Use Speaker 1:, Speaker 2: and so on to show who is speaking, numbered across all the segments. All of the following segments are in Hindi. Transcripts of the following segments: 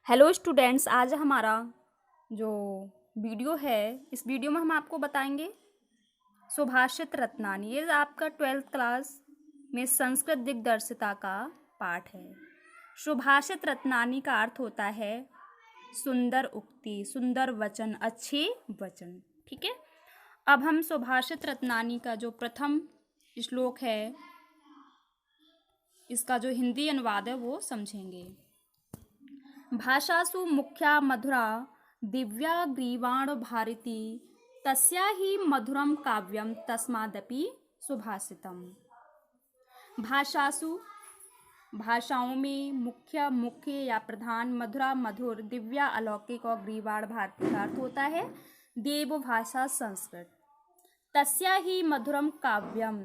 Speaker 1: हेलो स्टूडेंट्स, आज हमारा जो वीडियो है, इस वीडियो में हम आपको बताएंगे सुभाषित रत्नानी। ये आपका 12th क्लास में संस्कृत दिग्दर्शिता का पाठ है। सुभाषित रत्नानी का अर्थ होता है सुंदर उक्ति, सुंदर वचन, अच्छे वचन। ठीक है, अब हम सुभाषित रत्नानी का जो प्रथम श्लोक है, इसका जो हिंदी अनुवाद है वो समझेंगे। भाषासु मुख्या मधुरा दिव्या ग्रीवाण भारती तस्या ही मधुरम काव्यम तस्मादपि सुभाषितम। भाषासु भाषाओं में मुख्य या प्रधान, मधुरा मधुर, दिव्या अलौकिक और ग्रीवाण भारती का अर्थ होता है देव भाषा संस्कृत। तस्या ही मधुरम काव्यम,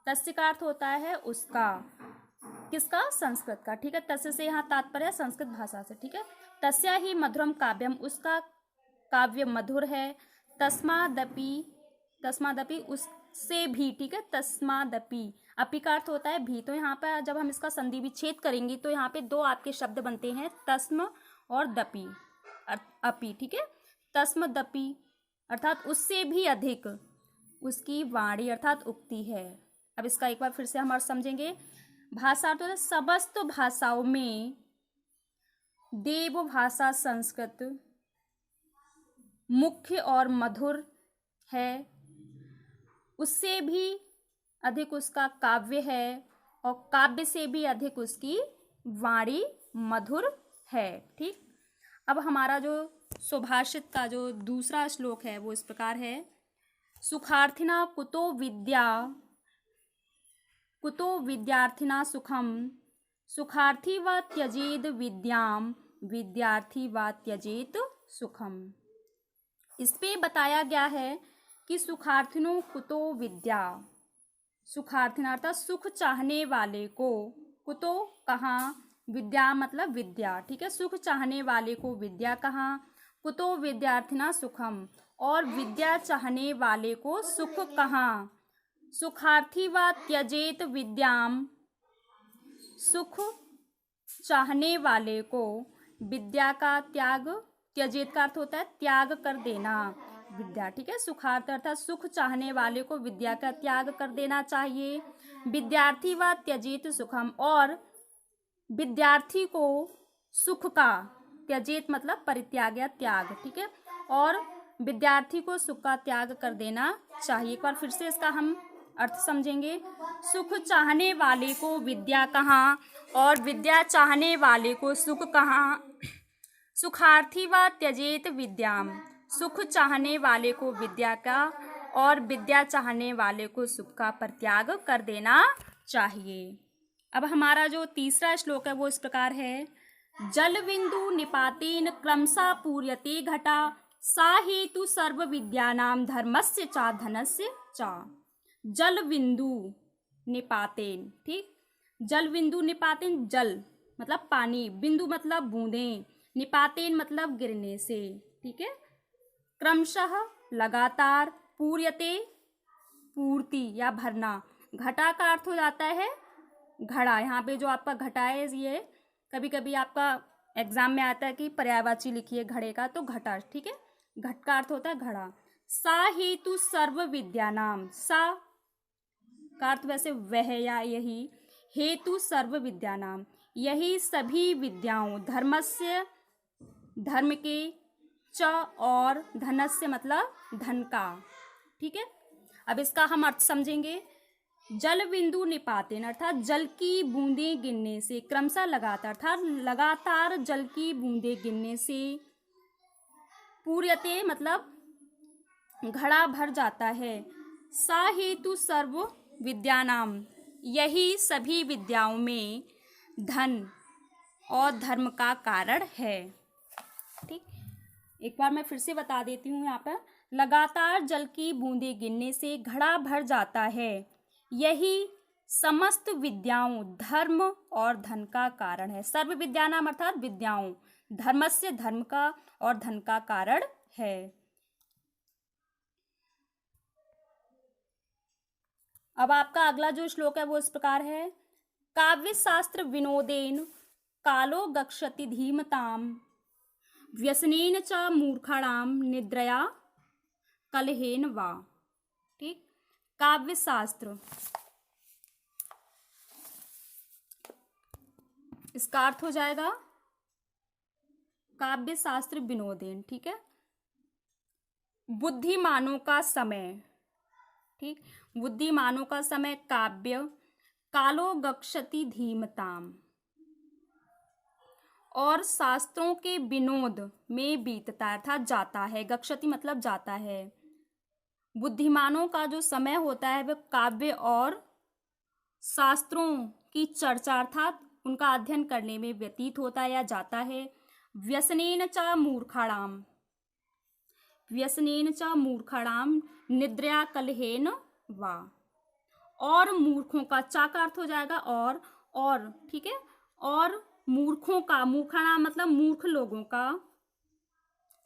Speaker 1: तस्य का अर्थ होता है उसका, किसका? संस्कृत का। ठीक है, तस्य से यहाँ तात्पर्य संस्कृत भाषा से। ठीक है, तस्या ही मधुरम काव्यम, उसका काव्य मधुर है। तस्मादपि, तस्मादपि उससे भी। ठीक है, तस्मादपि, अपि का अर्थ होता है भी। तो यहाँ पर जब हम इसका संधि विच्छेद करेंगे तो यहाँ पे दो आपके शब्द बनते हैं, तस्म और दपि, अपि। ठीक है, तस्म दपि अर्थात उससे भी अधिक उसकी वाणी अर्थात उक्ति है। अब इसका एक बार फिर से हम अर्थ समझेंगे। भाषा तो समस्त भाषाओं में देव भाषा संस्कृत मुख्य और मधुर है, उससे भी अधिक उसका काव्य है और काव्य से भी अधिक उसकी वाणी मधुर है। ठीक, अब हमारा जो सुभाषित का जो दूसरा श्लोक है वो इस प्रकार है। सुखार्थिना कुतो विद्यार्थिना सुखम, सुखार्थी व त्यजेद विद्याम, विद्यार्थी व त्यजेत सुखम। इस पे बताया गया है कि सुखार्थिनो कुतो विद्या, सुखार्थिना अर्थात सुख चाहने वाले को, कुतो कहाँ, विद्या मतलब विद्या। ठीक है, सुख चाहने वाले को विद्या कहाँ, कुतो विद्यार्थिना सुखम, और विद्या चाहने वाले को सुख कहाँ। सुखार्थी व त्यजेत विद्याम, सुख चाहने वाले को विद्या का त्याग, त्यजेत का अर्थ होता है त्याग कर देना, विद्या। ठीक है, सुखार्थ अर्थात सुख चाहने वाले को विद्या का त्याग कर देना चाहिए। विद्यार्थी व त्यजेत सुखम, और विद्यार्थी को सुख का, त्यजेत मतलब परित्याग या त्याग। ठीक है, और विद्यार्थी को सुख का त्याग कर देना चाहिए। एक बार फिर से इसका हम अर्थ समझेंगे। सुख चाहने वाले को विद्या कहाँ और विद्या चाहने वाले को सुख कहाँ। सुखार्थी व त्यजेत विद्याम, सुख चाहने वाले को विद्या का और विद्या चाहने वाले को सुख का परित्याग कर देना चाहिए। अब हमारा जो तीसरा श्लोक है वो इस प्रकार है। जल बिंदु निपातेन क्रमशः पूर्यते घटा, सा हेतु सर्व विद्यानाम धर्मस्य चा धनस्य चा। जल बिंदु निपातेन, ठीक, जल बिंदु निपातेन, जल मतलब पानी, बिंदु मतलब बूंदें, निपातेन मतलब गिरने से। ठीक है, क्रमशः लगातार, पूर्यते पूर्ति या भरना, घटा का अर्थ हो जाता है घड़ा। यहाँ पे जो आपका घटा है, ये कभी कभी आपका एग्जाम में आता है कि पर्यायवाची लिखिए घड़े का, तो घटा। ठीक है, घट का अर्थ होता है घड़ा। सा हेतु सर्व विद्या नाम, सा का अर्थ वैसे वह या यही, हेतु सर्व विद्या नाम, यही सभी विद्याओं, धर्मस्य धर्म के, च और धनस्य मतलब धन का। ठीक है, अब इसका हम अर्थ समझेंगे। जल बिंदु निपातेन अर्थात जल की बूंदें गिनने से, क्रमशः लगातार अर्थात लगातार जल की बूंदें गिनने से, पूर्यते मतलब घड़ा भर जाता है, सा हेतु सर्व विद्यानाम, यही सभी विद्याओं में धन और धर्म का कारण है। ठीक, एक बार मैं फिर से बता देती हूँ। यहाँ पर लगातार जल की बूंदें गिनने से घड़ा भर जाता है, यही समस्त विद्याओं, धर्म और धन का कारण है। सर्व विद्यानाम अर्थात विद्याओं, धर्मस्य धर्म का और धन का कारण है। अब आपका अगला जो श्लोक है वो इस प्रकार है। काव्य शास्त्र विनोदेन कालो गक्षति धीमताम व्यसनेन च मूर्खाणाम निद्रया कलहेन वा। ठीक। काव्य शास्त्र, इसका अर्थ हो जाएगा काव्य शास्त्र विनोदेन। ठीक है। बुद्धिमानों का समय। ठीक। बुद्धिमानों का समय काव्य कालो गक्षति धीमताम, और शास्त्रों के विनोद में बीतता अर्थात जाता है। गक्षति मतलब जाता है। बुद्धिमानों का जो समय होता है वह काव्य और शास्त्रों की चर्चा अर्थात उनका अध्ययन करने में व्यतीत होता है या जाता है। व्यसनेन च मूर्खाणाम, व्यसनेन च मूर्खाणाम निद्रया कलहेन वा, और मूर्खों का, चा का अर्थ हो जाएगा और ठीक है, और मूर्खों का, मूर्खाणाम मतलब मूर्ख लोगों का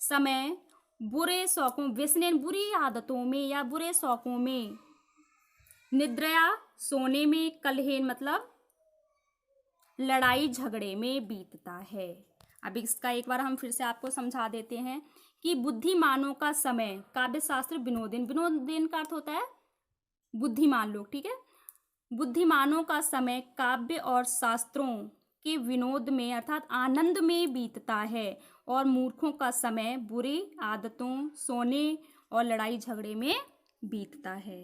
Speaker 1: समय बुरे शौकों, व्यसनेन बुरी आदतों में या बुरे शौकों में, निद्रया सोने में, कलहेन मतलब लड़ाई झगड़े में बीतता है। अब इसका एक बार हम फिर से आपको समझा देते हैं कि बुद्धिमानों का समय काव्य शास्त्र विनोदेन, विनोदेन का अर्थ होता है बुद्धिमान लोग। ठीक है। बुद्धिमानों का समय काव्य और शास्त्रों के विनोद में अर्थात आनंद में बीतता है, और मूर्खों का समय बुरी आदतों, सोने और लड़ाई झगड़े में बीतता है।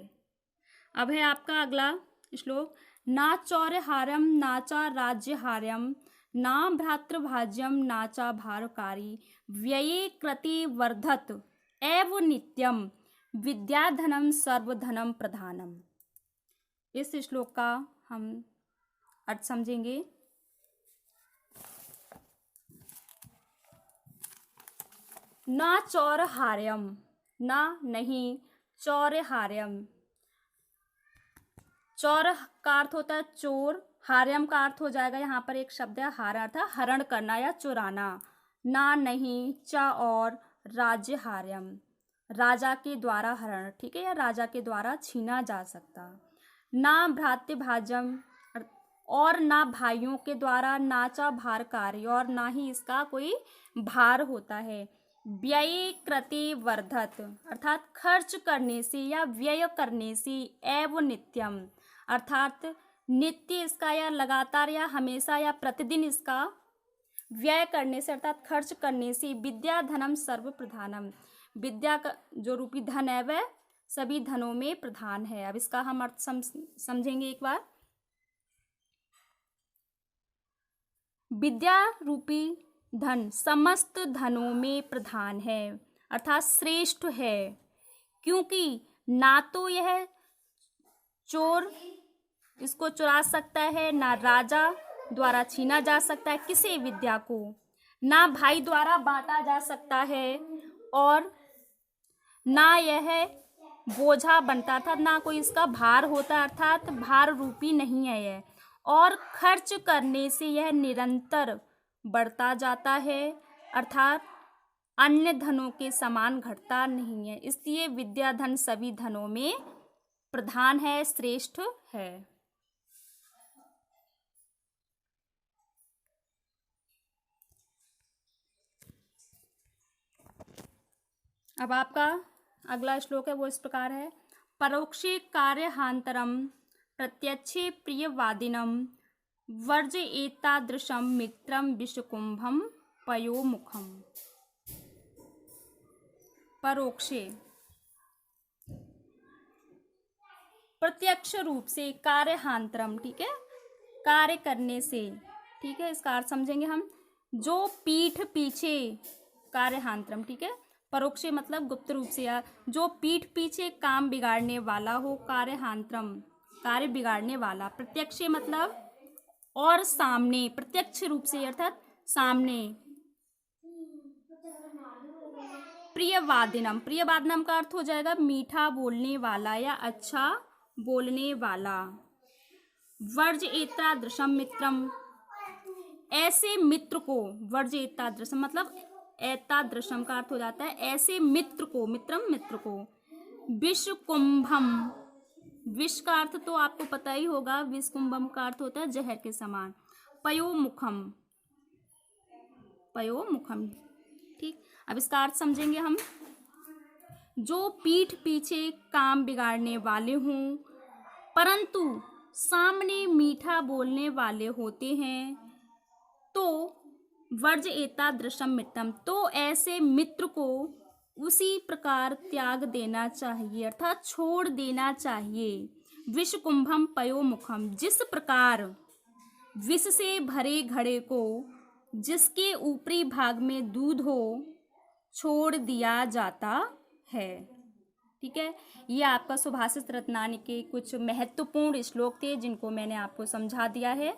Speaker 1: अब है आपका अगला श्लोक। ना चौर्यहार्यम ना च राज्यहार्यम ना भ्रातृभाज्यम ना च भारकारी व्यये कृति वर्धत एव नित्यम विद्याधनम सर्वधनम प्रधानम। इस श्लोक का हम अर्थ समझेंगे। ना चौर्यहार्यम, ना नहीं, चौर्यहार्यम, चौर का अर्थ होता है चोर, हार्यम का अर्थ हो जाएगा यहाँ पर एक शब्द है हार, अर्थ है हरण करना या चुराना। ना नहीं, च और, राज्य हार्यम राजा के द्वारा हरण। ठीक है, या राजा के द्वारा छीना जा सकता। ना भ्रातृभाजम, और ना भाइयों के द्वारा, ना चा भारकारी, और ना ही इसका कोई भार होता है। व्यय कृति वर्धत अर्थात खर्च करने से या व्यय करने से, एव नित्यम अर्थात नित्य इसका या लगातार या हमेशा या प्रतिदिन इसका व्यय करने से अर्थात खर्च करने से, विद्या धनम सर्व प्रधानम, विद्या का जो रूपी धन है वह सभी धनों में प्रधान है। अब इसका हम अर्थ समझेंगे एक बार। विद्या रूपी धन समस्त धनों में प्रधान है अर्थात श्रेष्ठ है, क्योंकि ना तो यह चोर इसको चुरा सकता है, ना राजा द्वारा छीना जा सकता है किसी विद्या को, ना भाई द्वारा बांटा जा सकता है, और ना यह बोझा बनता था, ना कोई इसका भार होता अर्थात भार रूपी नहीं है यह, और खर्च करने से यह निरंतर बढ़ता जाता है अर्थात अन्य धनों के समान घटता नहीं है। इसलिए विद्या धन सभी धनों में प्रधान है, श्रेष्ठ है। अब आपका अगला श्लोक है वो इस प्रकार है। परोक्षे कार्यहांतरम प्रत्यक्षे प्रियवादिनम वर्ज एतादृशम मित्रम विषकुंभम पयोमुखम। परोक्षे प्रत्यक्ष रूप से, कार्यहांतरम ठीक है, कार्य करने से। ठीक है, इसका अर्थ समझेंगे हम। जो पीठ पीछे, कार्यहांतरम ठीक है, परोक्षे मतलब गुप्त रूप से, या जो पीठ पीछे काम बिगाड़ने वाला हो, कार्यहांतरम कार्य बिगाड़ने वाला। प्रत्यक्षे मतलब और सामने, प्रत्यक्ष रूप से अर्थात सामने। प्रियवादिनम, प्रियवादिनम का अर्थ हो जाएगा मीठा बोलने वाला या अच्छा बोलने वाला। वर्ज एतादृशम मित्रम, ऐसे मित्र को, वर्ज एतादृशम मतलब एतादृशम का अर्थ हो जाता है ऐसे मित्र को, मित्रम मित्र को। विष कुंभम, विष का अर्थ तो आपको पता ही होगा, विष कुंभम का अर्थ होता है जहर के समान। पयोमुखम, पयोमुखम। ठीक, अब इसका अर्थ समझेंगे हम। जो पीठ पीछे काम बिगाड़ने वाले हों परंतु सामने मीठा बोलने वाले होते हैं तो वर्ज एतादृशम मित्रम, तो ऐसे मित्र को उसी प्रकार त्याग देना चाहिए अर्थात छोड़ देना चाहिए। विष कुंभम पयोमुखम, जिस प्रकार विष से भरे घड़े को जिसके ऊपरी भाग में दूध हो छोड़ दिया जाता है। ठीक है, ये आपका सुभाषित रत्नानि के कुछ महत्वपूर्ण श्लोक थे जिनको मैंने आपको समझा दिया है।